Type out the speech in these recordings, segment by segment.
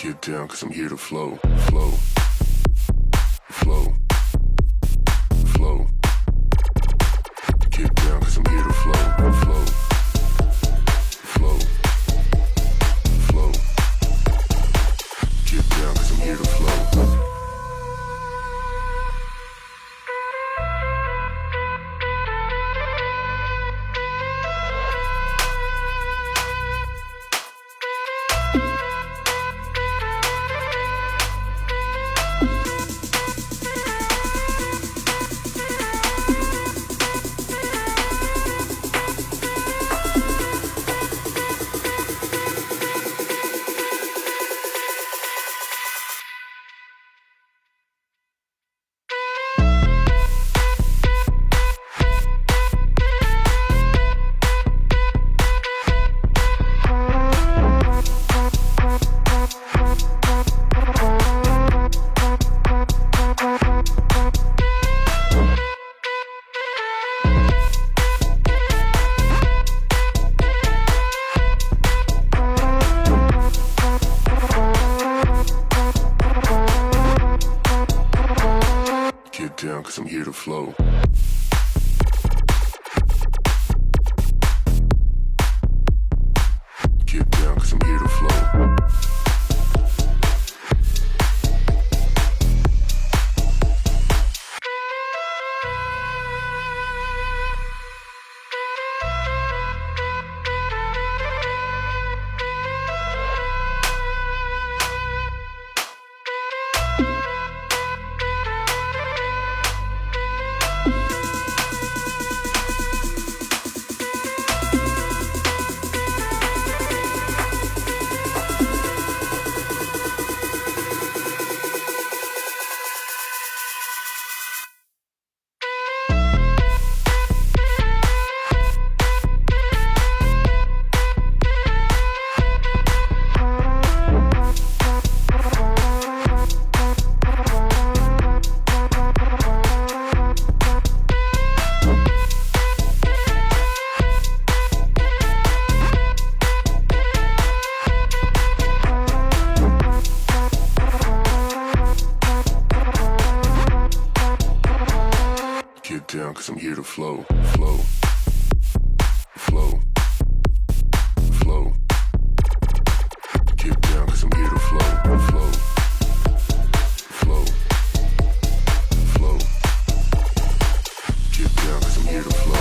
Get down, cause I'm here to flow, flow, flow, flow. Get down, cause I'm here to flow, flow, flow, flow. Get down, cause I'm here to flow. Get down, cause I'm here to flow. Get down, cause I'm here to flow. Get down, cause I'm here to flow, flow, flow, flow. Get down, cause I'm here to flow, flow, flow, flow. Get down, cause I'm here to flow.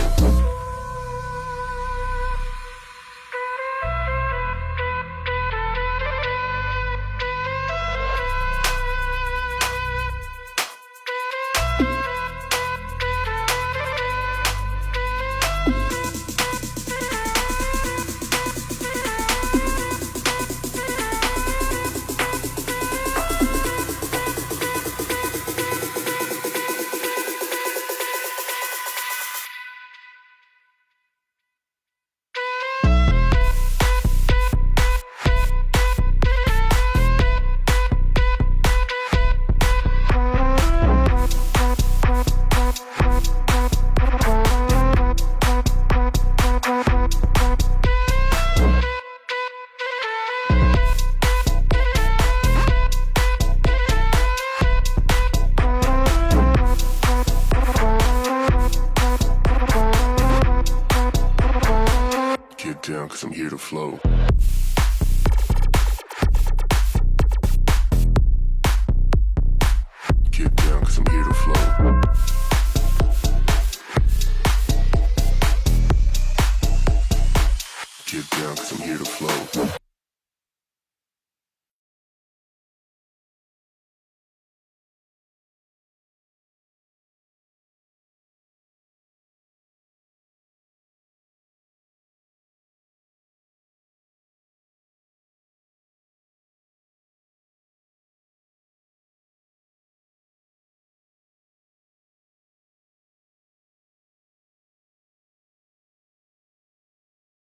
Get down, cause I'm here to flow. Get down, cause I'm here to flow. Get down, cause I'm here to flow.